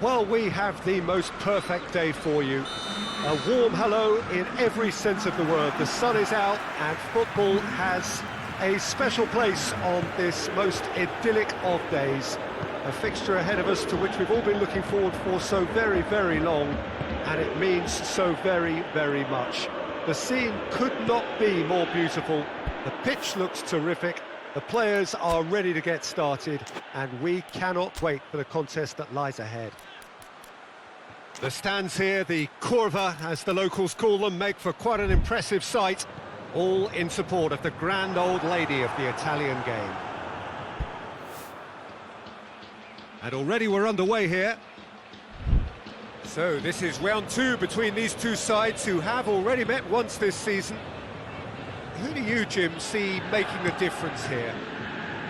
Well, we have the most perfect day for you. A warm hello in every sense of the word. The sun is out and football has a special place on this most idyllic of days. A fixture ahead of us to which we've all been looking forward for so very, very long, and it means so very, very much. The scene could not be more beautiful. The pitch looks terrific. The players are ready to get started, and we cannot wait for the contest that lies ahead. The stands here, the curva, as the locals call them, make for quite an impressive sight, all in support of the grand old lady of the Italian game. And already we're underway here. So this is round two between these two sides who have already met once this season. Who do you, Jim, see making the difference here?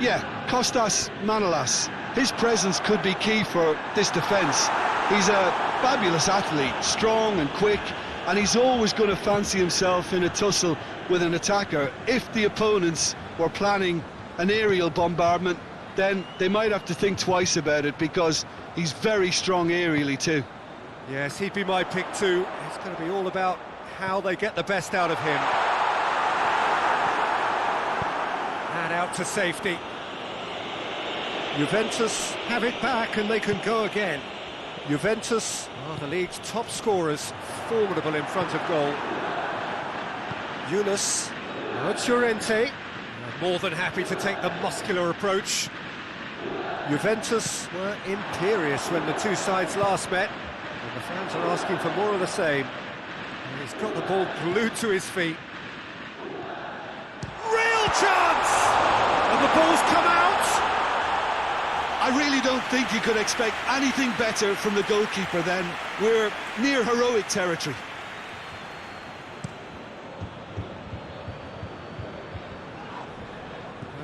Yeah, Kostas Manolas. His presence could be key for this defence. He's a fabulous athlete, strong and quick, and he's always going to fancy himself in a tussle with an attacker. If the opponents were planning an aerial bombardment, then they might have to think twice about it, because he's very strong aerially too. Yes, he'd be my pick too. It's going to be all about how they get the best out of him. And out to safety. Juventus have it back and they can go again. Juventus are the league's top scorers, formidable in front of goal. Yunus, now it's Llorente, more than happy to take the muscular approach. Juventus were imperious when the two sides last met, and the fans are asking for more of the same. And he's got the ball glued to his feet. Real chance! And the ball's come out! I really don't think you could expect anything better from the goalkeeper then. We're near heroic territory.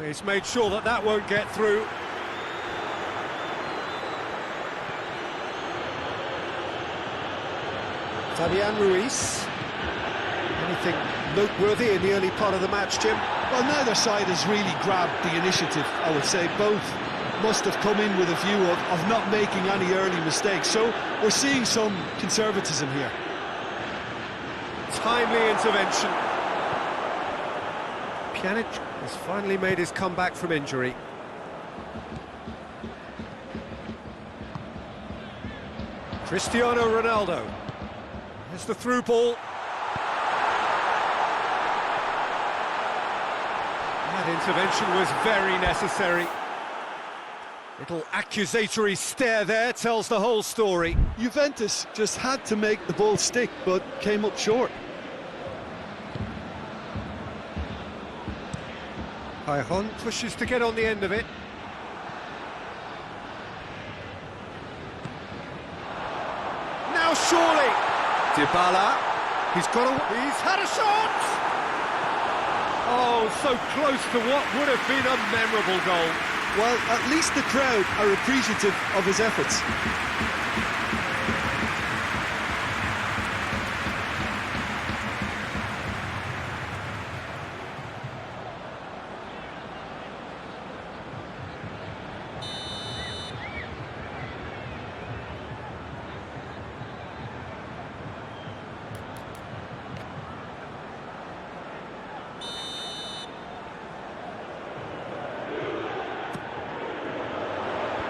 He's made sure that that won't get through. Fabian Ruiz. Anything noteworthy in the early part of the match, Jim? Well, neither side has really grabbed the initiative, I would say. Both must have come in with a view of not making any early mistakes. So we're seeing some conservatism here. Timely intervention. Pjanic has finally made his comeback from injury. Cristiano Ronaldo. Here's the through ball. That intervention was very necessary. Little accusatory stare there tells the whole story. Juventus just had to make the ball stick, but came up short. Cajon pushes to get on the end of it. Now surely! Dybala. He's had a shot! Oh, so close to what would have been a memorable goal. Well, at least the crowd are appreciative of his efforts.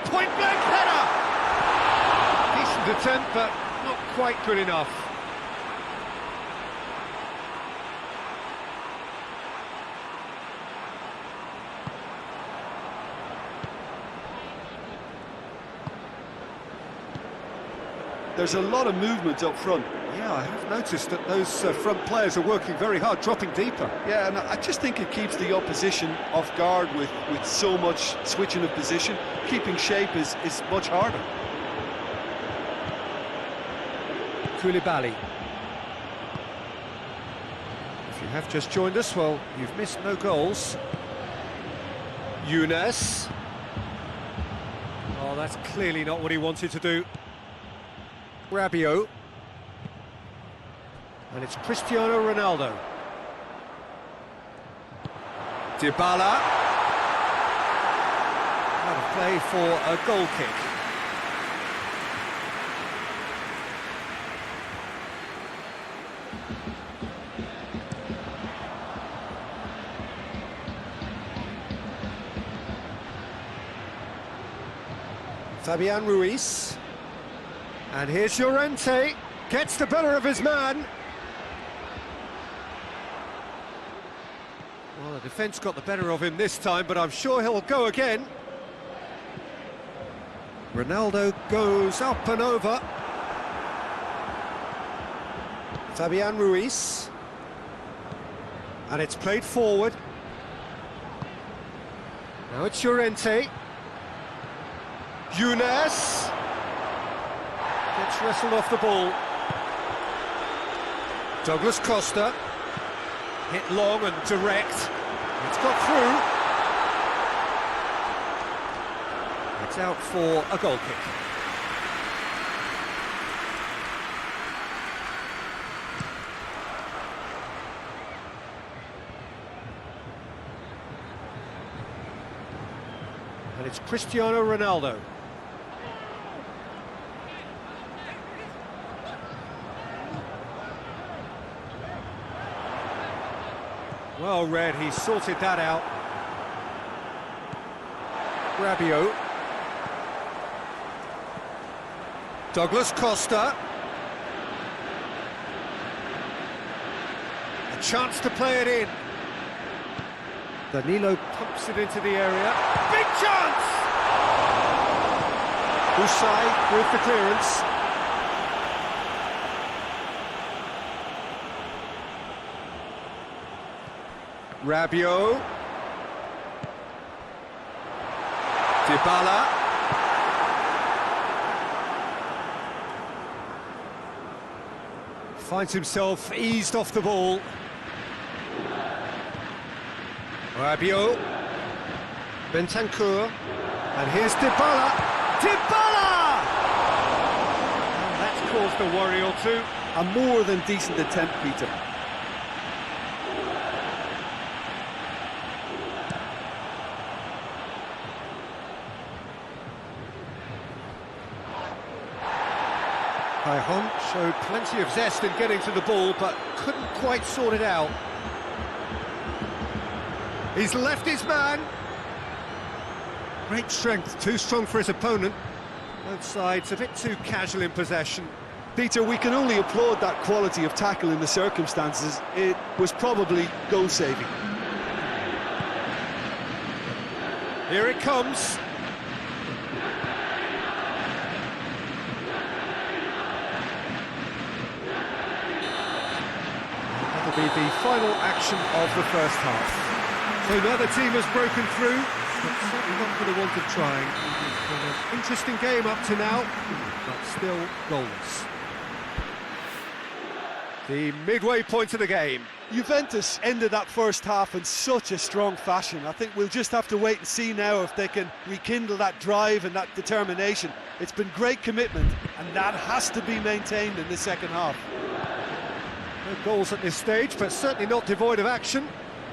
Point-blank header! Decent attempt, but not quite good enough. There's a lot of movement up front. Yeah, I have noticed that those front players are working very hard, dropping deeper. Yeah, and I just think it keeps the opposition off guard with so much switching of position. Keeping shape is much harder. Koulibaly. If you have just joined us, well, you've missed no goals. Yunus. Oh, that's clearly not what he wanted to do. Rabiot. And it's Cristiano Ronaldo. Dybala. Out of play for a goal kick. Fabian Ruiz. And here's Llorente. Gets the better of his man. Well, the defence got the better of him this time, but I'm sure he'll go again. Ronaldo goes up and over. Fabian Ruiz. And it's played forward. Now it's Llorente. Younes. Gets wrestled off the ball. Douglas Costa. Hit long and direct. It's got through. It's out for a goal kick. And it's Cristiano Ronaldo. Well read, he sorted that out. Rabiot. Douglas Costa. A chance to play it in. Danilo pumps it into the area. Big chance! Usai with the clearance. Rabiot. Dybala. Finds himself eased off the ball. Rabiot. Bentancur. And here's Dybala. Dybala! And that's caused a worry or two. A more than decent attempt, Peter. Cajon showed plenty of zest in getting to the ball, but couldn't quite sort it out. He's left his man. Great strength, too strong for his opponent. Both sides a bit too casual in possession. Peter, we can only applaud that quality of tackle in the circumstances. It was probably goal-saving. Here it comes. That'll be the final action of the first half. So now the team has broken through, but certainly not for the want of trying. It's been an interesting game up to now, but still goalless. The midway point of the game. Juventus ended that first half in such a strong fashion. I think we'll just have to wait and see now if they can rekindle that drive and that determination. It's been great commitment, and that has to be maintained in the second half. No goals at this stage, but certainly not devoid of action.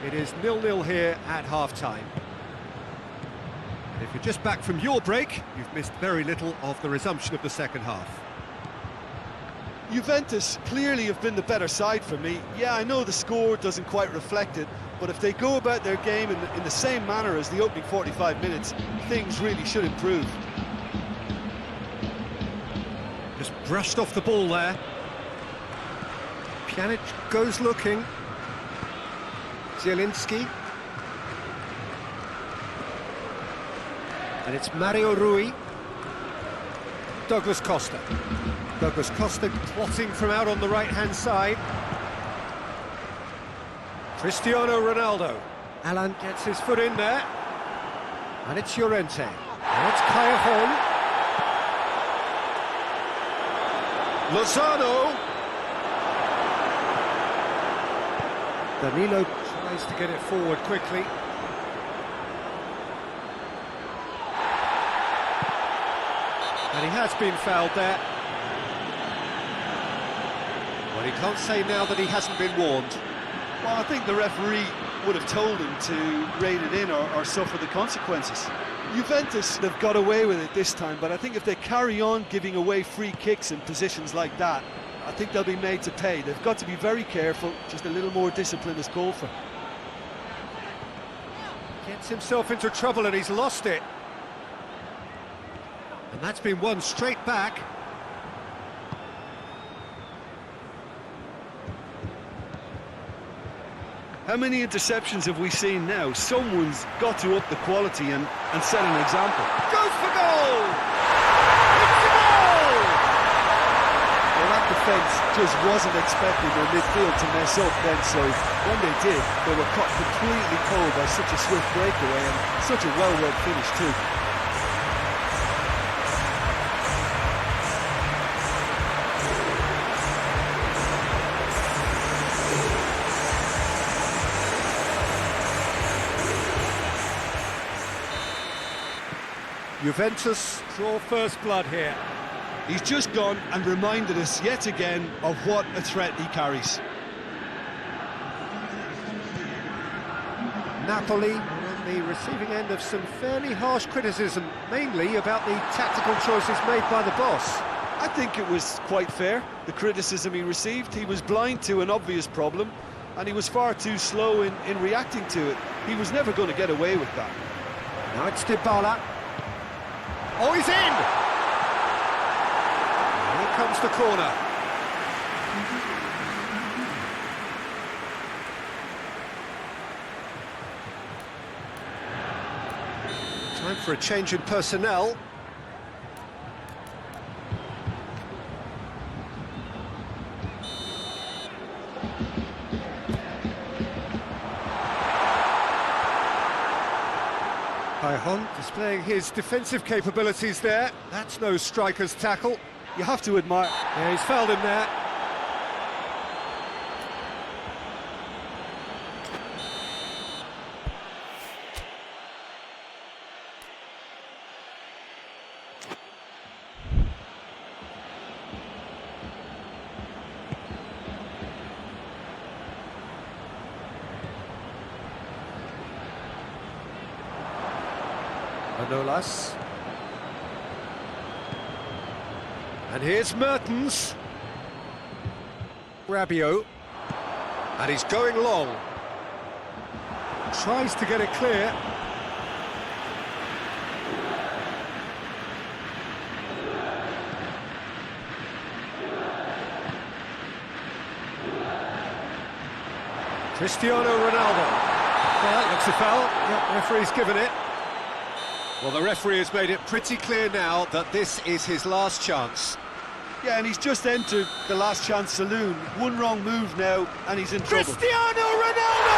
It is 0-0 here at half-time. If you're just back from your break, you've missed very little of the resumption of the second half. Juventus clearly have been the better side for me. Yeah, I know the score doesn't quite reflect it, but if they go about their game in the same manner as the opening 45 minutes, things really should improve. Just brushed off the ball there. Pjanic goes looking. Zielinski. And it's Mario Rui. Douglas Costa. Douglas Costa plotting from out on the right-hand side. Cristiano Ronaldo. Alan gets his foot in there. And it's Llorente. And it's Cajon. Lozano. Danilo tries to get it forward quickly. And he has been fouled there. Well, he can't say now that he hasn't been warned. Well, I think the referee would have told him to rein it in or suffer the consequences. Juventus have got away with it this time, but I think if they carry on giving away free kicks in positions like that, I think they'll be made to pay. They've got to be very careful. Just a little more discipline is called for. Gets himself into trouble and he's lost it. And that's been won straight back. How many interceptions have we seen now? Someone's got to up the quality and set an example. Goes for goal! It's a goal! Well, that defence just wasn't expecting their midfield to mess up then, so when they did, they were caught completely cold by such a swift breakaway and such a well-read finish too. Juventus draw first blood here. He's just gone and reminded us yet again of what a threat he carries. Napoli on the receiving end of some fairly harsh criticism, mainly about the tactical choices made by the boss. I think it was quite fair, the criticism he received. He was blind to an obvious problem, and he was far too slow in reacting to it. He was never going to get away with that. Now it's Dybala. Oh, he's in! Here comes the corner. Time for a change in personnel. Hon displaying his defensive capabilities there. That's no striker's tackle. You have to admire. Yeah, he's fouled him there. Manolas. And here's Mertens. Rabiot. And he's going long. Tries to get it clear. Cristiano Ronaldo. Well, that looks a foul. Yep, referee's given it. Well, the referee has made it pretty clear now that this is his last chance. Yeah, and he's just entered the last chance saloon. One wrong move now, and he's in trouble. Cristiano Ronaldo!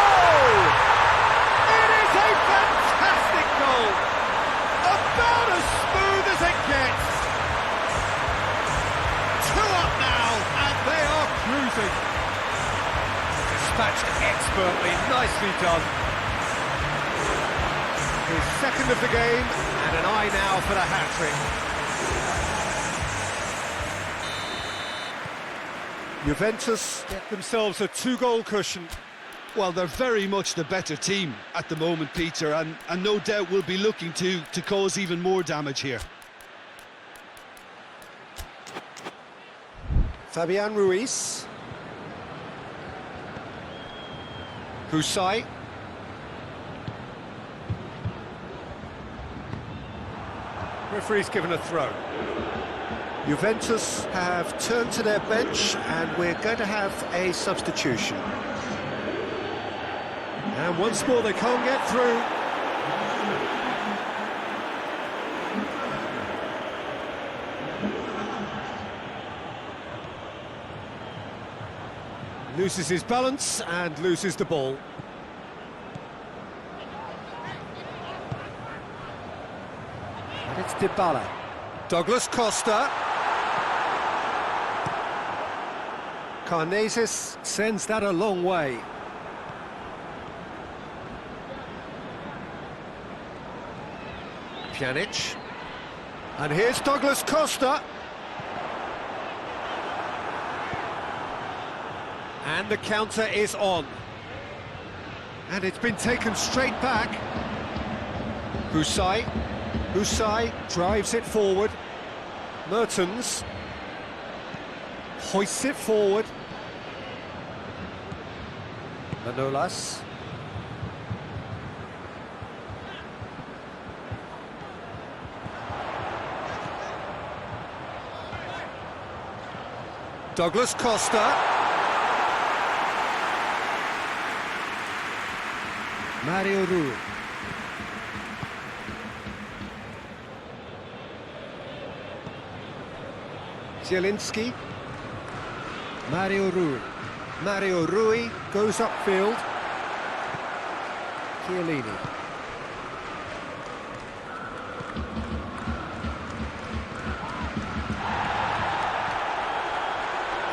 It is a fantastic goal! About as smooth as it gets! 2 up now, and they are cruising. Dispatched expertly, nicely done. His second of the game, and an eye now for the hat-trick. Juventus get themselves a 2-goal cushion. Well, they're very much the better team at the moment, Peter, and no doubt will be looking to cause even more damage here. Fabian Ruiz. Husai. Referee's given a throw. Juventus have turned to their bench and we're going to have a substitution. And once more they can't get through. Loses his balance and loses the ball. And it's Dybala. Douglas Costa. Carneses sends that a long way. Pjanic. And here's Douglas Costa. And the counter is on. And it's been taken straight back. Husai. Husai drives it forward. Mertens. Hoists it forward. Manolas. Douglas Costa. Mario Rui. Zielinski. Mario Rui. Mario Rui goes upfield. Chiellini.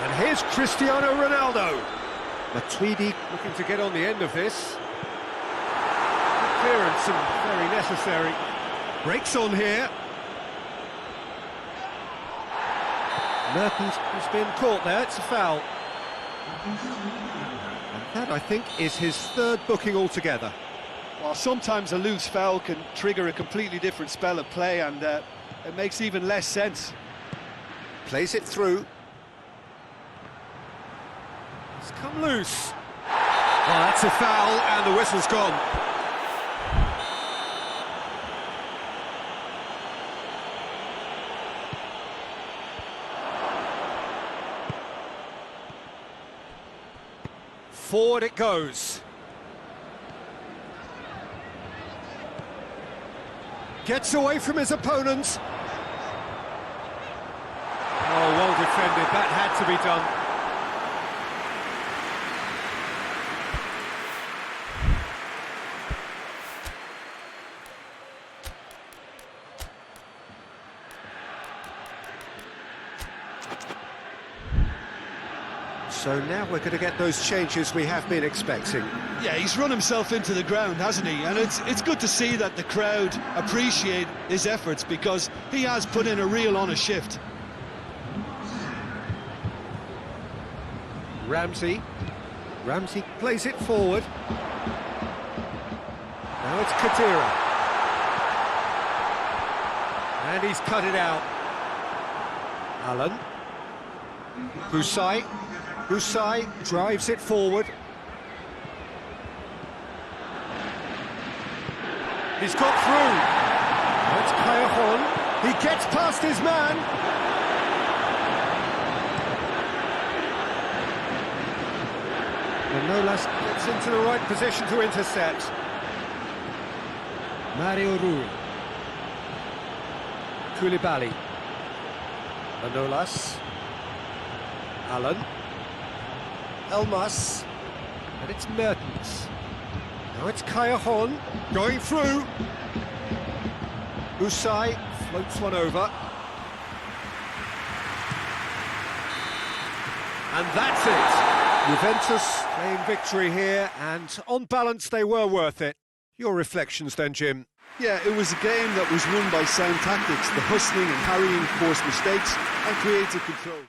And here's Cristiano Ronaldo. Matuidi looking to get on the end of this. Clearance and very necessary. Breaks on here. Mertens has been caught there, it's a foul. And that, I think, is his third booking altogether. Well, sometimes a loose foul can trigger a completely different spell of play, and it makes even less sense. Plays it through. It's come loose. Oh, that's a foul, and the whistle's gone. Forward it goes. Gets away from his opponents. Oh, well defended. That had to be done. So now we're going to get those changes we have been expecting. Yeah, he's run himself into the ground, hasn't he? And it's good to see that the crowd appreciate his efforts, because he has put in a real honest shift. Ramsey plays it forward. Now it's Khedira. And he's cut it out. Allen. Husai drives it forward. He's got through. That's Callejon. He gets past his man. Manolas gets into the right position to intercept. Mario Rui. Koulibaly. Manolas. Allen. Elmas, and it's Mertens. Now it's Callejon, going through. Husai floats one over. And that's it. Juventus claim victory here, and on balance they were worth it. Your reflections then, Jim? Yeah, it was a game that was won by sound tactics. The hustling and harrying forced mistakes and creative control.